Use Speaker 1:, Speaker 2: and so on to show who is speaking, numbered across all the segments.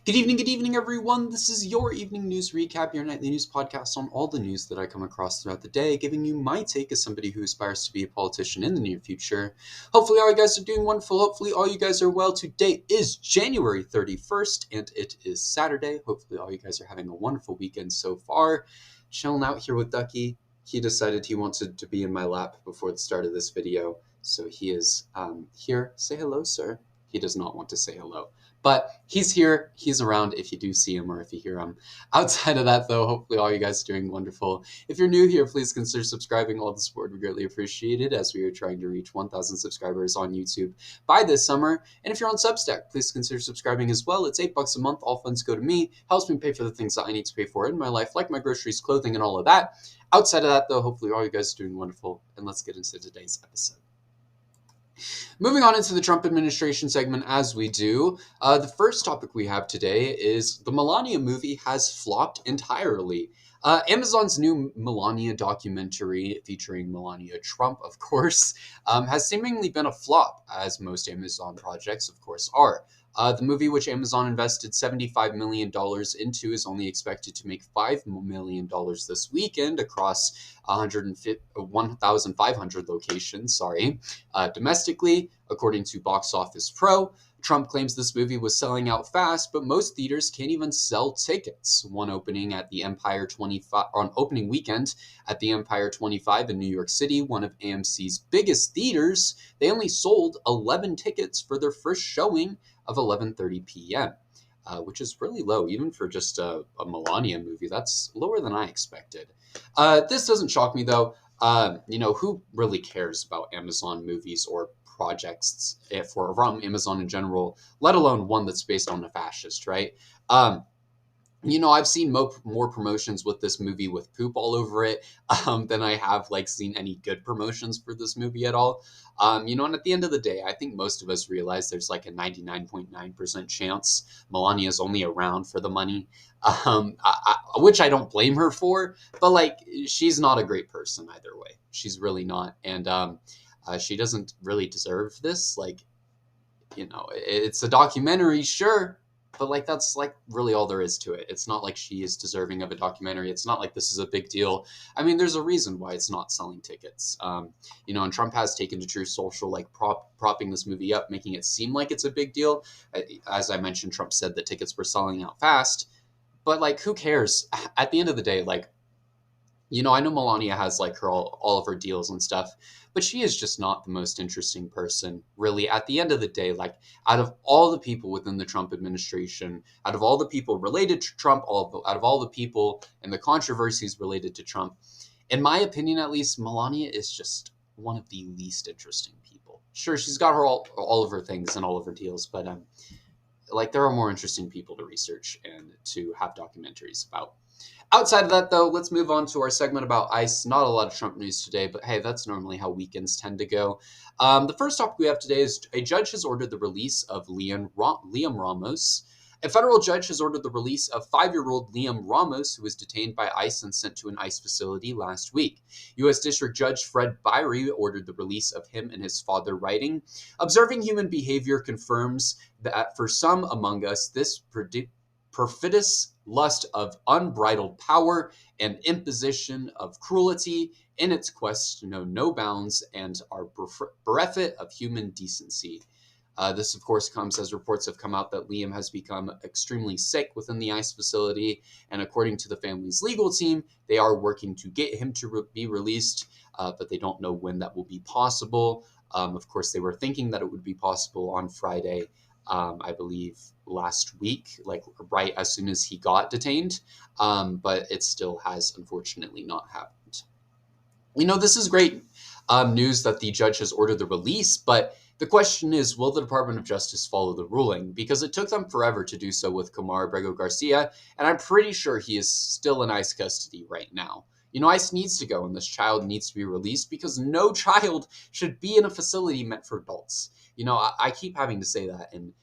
Speaker 1: Good evening, everyone. This is your evening news recap, your nightly news podcast on all the news that I come across throughout the day, giving you my take as somebody who aspires to be a politician in the near future. Hopefully, all you guys are doing wonderful. Hopefully, all you guys are well. Today is January 31st, and it is Saturday. Hopefully, all you guys are having a wonderful weekend so far. Chilling out here with Ducky. He decided he wanted to be in my lap before the start of this video, so he is here. Say hello, sir. He does not want to say hello. But he's here, he's around if you do see him or if you hear him. Outside of that, though, hopefully all you guys are doing wonderful. If you're new here, please consider subscribing. All the support would be greatly appreciated as we are trying to reach 1,000 subscribers on YouTube by this summer. And if you're on Substack, please consider subscribing as well. It's $8 a month. All funds go to me. Helps me pay for the things that I need to pay for in my life, like my groceries, clothing, and all of that. Outside of that, though, hopefully all you guys are doing wonderful. And let's get into today's episode. Moving on into the Trump administration segment as we do, the first topic we have today is the Melania movie has flopped entirely. Amazon's new Melania documentary featuring Melania Trump, of course, has seemingly been a flop, as most Amazon projects, of course, are. The movie, which Amazon invested $75 million into, is only expected to make $5 million this weekend across 1,500 locations, domestically, according to Box Office Pro. Trump claims this movie was selling out fast, but most theaters can't even sell tickets. One opening at the Empire 25 on opening weekend at the Empire 25 in New York City, one of AMC's biggest theaters, they only sold 11 tickets for their first showing of 11:30 p.m., which is really low, even for just a Melania movie. That's lower than I expected. This doesn't shock me, though. Who really cares about Amazon movies or projects from Amazon in general, let alone one that's based on a fascist, right? I've seen more promotions with this movie with poop all over it than I have seen any good promotions for this movie at all. And at the end of the day, I think most of us realize there's a 99.9% chance Melania is only around for the money, which I don't blame her for, but she's not a great person either way. She's really not. And she doesn't really deserve this. It's a documentary, sure, but that's really all there is to it. It's not like she is deserving of a documentary. It's not like this is a big deal. I mean, there's a reason why it's not selling tickets. And Trump has taken to Truth Social, propping this movie up, making it seem like it's a big deal. As I mentioned, Trump said that tickets were selling out fast, but who cares? At the end of the day, I know Melania has all of her deals and stuff, but she is just not the most interesting person, really. At the end of the day, out of all the people within the Trump administration, out of all the people related to Trump, out of all the people and the controversies related to Trump, in my opinion, at least, Melania is just one of the least interesting people. Sure, she's got all of her things and all of her deals, but there are more interesting people to research and to have documentaries about. Outside of that, though, let's move on to our segment about ICE. Not a lot of Trump news today, but hey, that's normally how weekends tend to go. The first topic we have today is a judge has ordered the release of Liam Ramos. A federal judge has ordered the release of 5-year-old Liam Ramos, who was detained by ICE and sent to an ICE facility last week. U.S. District Judge Fred Bray ordered the release of him and his father, writing, "Observing human behavior confirms that for some among us, this perfidious lust of unbridled power and imposition of cruelty in its quest to know no bounds and are bereft of human decency." This, of course, comes as reports have come out that Liam has become extremely sick within the ICE facility, and according to the family's legal team, they are working to get him to be released, but they don't know when that will be possible. Of course, they were thinking that it would be possible on Friday, I believe last week, right as soon as he got detained, but it still has unfortunately not happened. This is great news that the judge has ordered the release, but the question is, will the Department of Justice follow the ruling? Because it took them forever to do so with Comar Abrego Garcia, and I'm pretty sure he is still in ICE custody right now. ICE needs to go, and this child needs to be released because no child should be in a facility meant for adults. I keep having to say that, and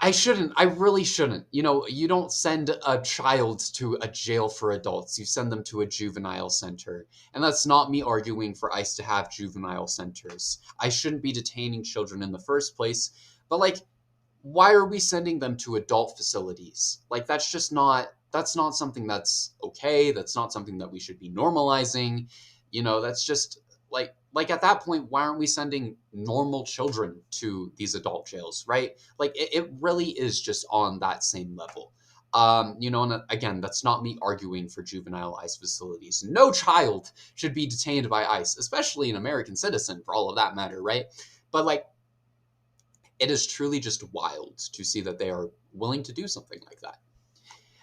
Speaker 1: I really shouldn't. You don't send a child to a jail for adults. You send them to a juvenile center. And that's not me arguing for ICE to have juvenile centers. I shouldn't be detaining children in the first place. But why are we sending them to adult facilities? Like, that's not something that's okay. That's not something that we should be normalizing. That's just like at that point, why aren't we sending normal children to these adult jails, right? Like it really is just on that same level. And again, that's not me arguing for juvenile ICE facilities. No child should be detained by ICE, especially an American citizen for all of that matter, right? But like, it is truly just wild to see that they are willing to do something like that.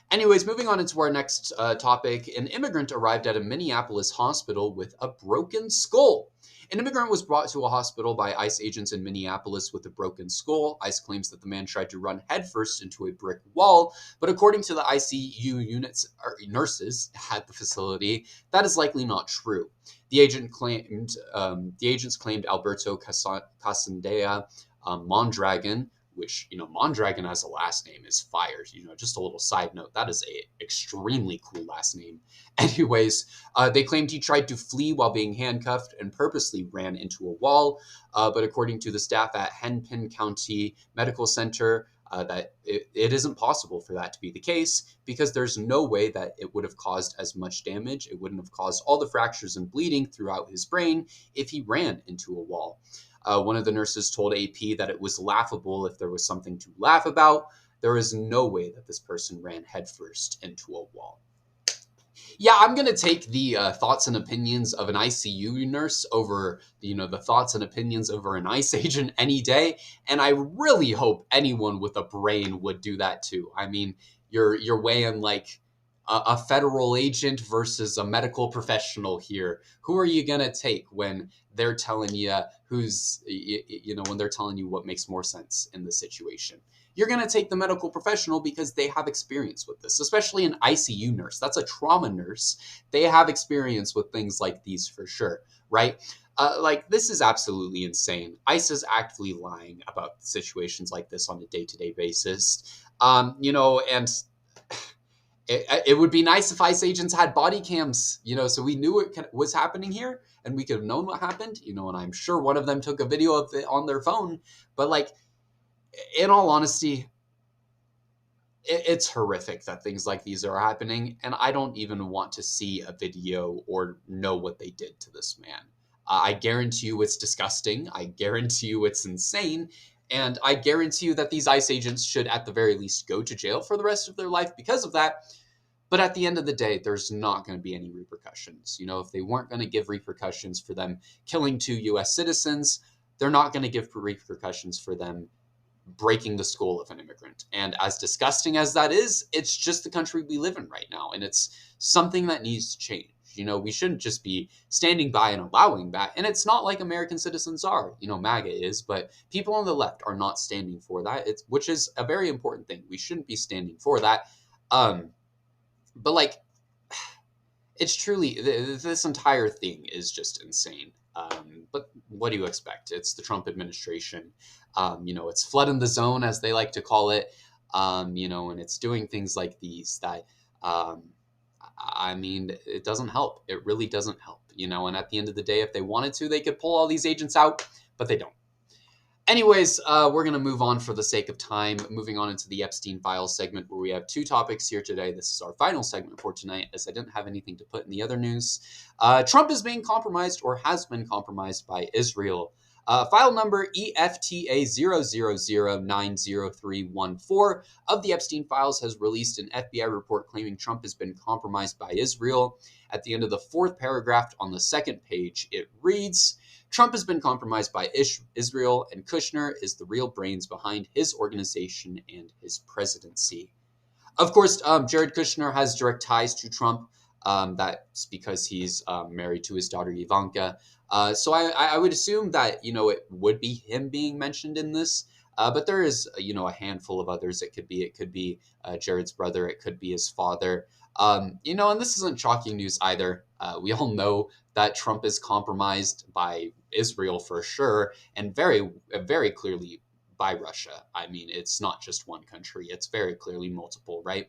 Speaker 1: Anyways, moving on into our next topic, an immigrant arrived at a Minneapolis hospital with a broken skull. An immigrant was brought to a hospital by ICE agents in Minneapolis with a broken skull. ICE claims that the man tried to run headfirst into a brick wall, but according to the ICU units or nurses at the facility, that is likely not true. The agents claimed Alberto Casandea Mondragon, which, Mondragon as a last name is fire. Just a little side note, that is a extremely cool last name. Anyways, they claimed he tried to flee while being handcuffed and purposely ran into a wall. But according to the staff at Hennepin County Medical Center, that it isn't possible for that to be the case because there's no way that it would have caused as much damage. It wouldn't have caused all the fractures and bleeding throughout his brain if he ran into a wall. One of the nurses told AP that it was laughable if there was something to laugh about. There is no way that this person ran headfirst into a wall. Yeah, I'm going to take the thoughts and opinions of an ICU nurse over, the thoughts and opinions over an ICE agent any day. And I really hope anyone with a brain would do that too. I mean, you're weighing like a federal agent versus a medical professional here. Who are you going to take when they're telling you when they're telling you what makes more sense in the situation? You're going to take the medical professional because they have experience with this, especially an ICU nurse. That's a trauma nurse. They have experience with things like these for sure, right? Like, this is absolutely insane. ICE is actively lying about situations like this on a day-to-day basis. And it would be nice if ICE agents had body cams, so we knew what was happening here and we could have known what happened, and I'm sure one of them took a video of it on their phone. But like, in all honesty, it's horrific that things like these are happening, and I don't even want to see a video or know what they did to this man. I guarantee you it's disgusting. I guarantee you it's insane. And I guarantee you that these ICE agents should at the very least go to jail for the rest of their life because of that. But at the end of the day, there's not going to be any repercussions. If they weren't going to give repercussions for them killing 2 US citizens, they're not going to give repercussions for them breaking the skull of an immigrant. And as disgusting as that is, it's just the country we live in right now. And it's something that needs to change. We shouldn't just be standing by and allowing that. And it's not like American citizens are, MAGA is, but people on the left are not standing for that, which is a very important thing. We shouldn't be standing for that. But like, it's truly, this entire thing is just insane. But what do you expect? It's the Trump administration. It's flooding the zone, as they like to call it. And it's doing things like these that, I mean, it doesn't help. It really doesn't help. And at the end of the day, if they wanted to, they could pull all these agents out, but they don't. Anyways, we're going to move on for the sake of time, moving on into the Epstein Files segment where we have 2 topics here today. This is our final segment for tonight, as I didn't have anything to put in the other news. Trump is being compromised or has been compromised by Israel. File number EFTA000900314 of the Epstein Files has released an FBI report claiming Trump has been compromised by Israel. At the end of the 4th paragraph on the 2nd page, it reads, Trump has been compromised by Israel, and Kushner is the real brains behind his organization and his presidency. Of course, Jared Kushner has direct ties to Trump. That's because he's married to his daughter Ivanka. So I would assume that, it would be him being mentioned in this. But there is, a handful of others. It could be Jared's brother. It could be his father. And this isn't shocking news either. We all know that Trump is compromised by Israel for sure, and very, very clearly by Russia. I mean, it's not just one country. It's very clearly multiple, right?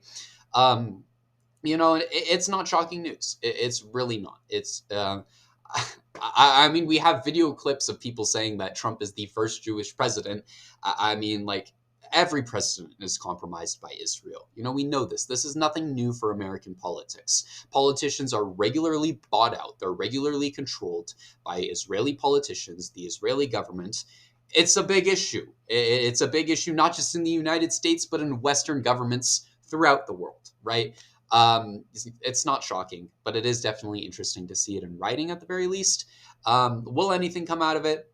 Speaker 1: It's not shocking news. It's really not. It's, I mean, we have video clips of people saying that Trump is the first Jewish president. I mean, like, every president is compromised by Israel. We know this. This is nothing new for American politics. Politicians are regularly bought out. They're regularly controlled by Israeli politicians, the Israeli government. It's a big issue. It's a big issue, not just in the United States, but in Western governments throughout the world, right? It's not shocking, but it is definitely interesting to see it in writing at the very least. Will anything come out of it?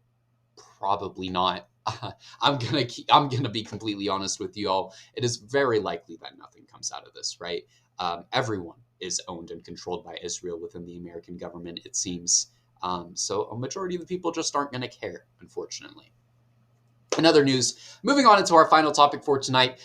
Speaker 1: Probably not. I'm gonna be completely honest with you all. It is very likely that nothing comes out of this, right? Everyone is owned and controlled by Israel within the American government, it seems. So a majority of the people just aren't going to care, unfortunately. In other news, moving on into our final topic for tonight.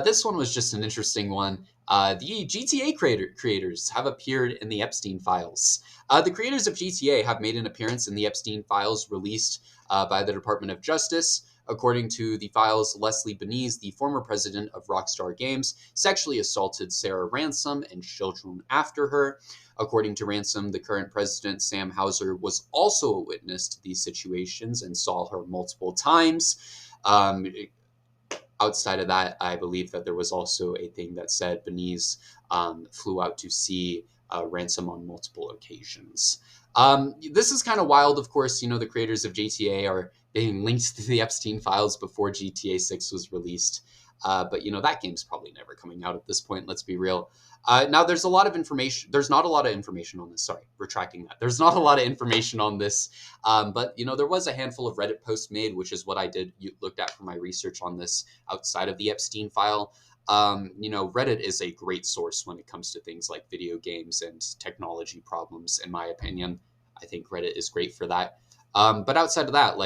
Speaker 1: This one was just an interesting one. The GTA creators have appeared in the Epstein files. The creators of GTA have made an appearance in the Epstein files released by the Department of Justice. According to the files, Leslie Benitez, the former president of Rockstar Games, sexually assaulted Sarah Ransom and children after her. According to Ransom, the current president, Sam Hauser, was also a witness to these situations and saw her multiple times. Outside of that, I believe that there was also a thing that said Benitez flew out to see Ransom on multiple occasions. This is kind of wild, of course. The creators of GTA are being linked to the Epstein files before GTA 6 was released. But that game's probably never coming out at this point, let's be real. Now, there's a lot of information. There's not a lot of information on this. Sorry, retracting that. There's not a lot of information on this. But there was a handful of Reddit posts made, which is what I looked at for my research on this outside of the Epstein file. Reddit is a great source when it comes to things like video games and technology problems, in my opinion. I think Reddit is great for that. But outside of that,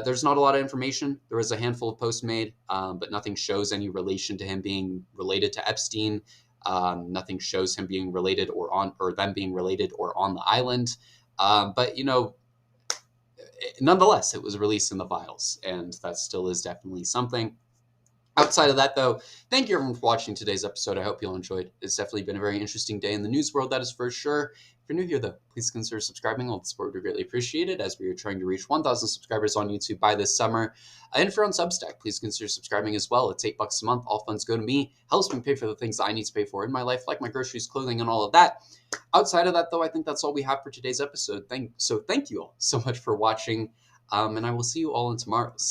Speaker 1: there's not a lot of information. There was a handful of posts made, but nothing shows any relation to him being related to Epstein. Nothing shows him being related or them being related or on the island. But nonetheless, it was released in the files, and that still is definitely something. Outside of that, though, thank you everyone for watching today's episode. I hope you all enjoyed. It's definitely been a very interesting day in the news world, that is for sure. If you're new here, though, please consider subscribing. All the support would be greatly appreciated, as we are trying to reach 1,000 subscribers on YouTube by this summer. And if you're on Substack, please consider subscribing as well. It's $8 a month. All funds go to me. Helps me pay for the things that I need to pay for in my life, like my groceries, clothing, and all of that. Outside of that, though, I think that's all we have for today's episode. Thank you all so much for watching, and I will see you all in tomorrow's.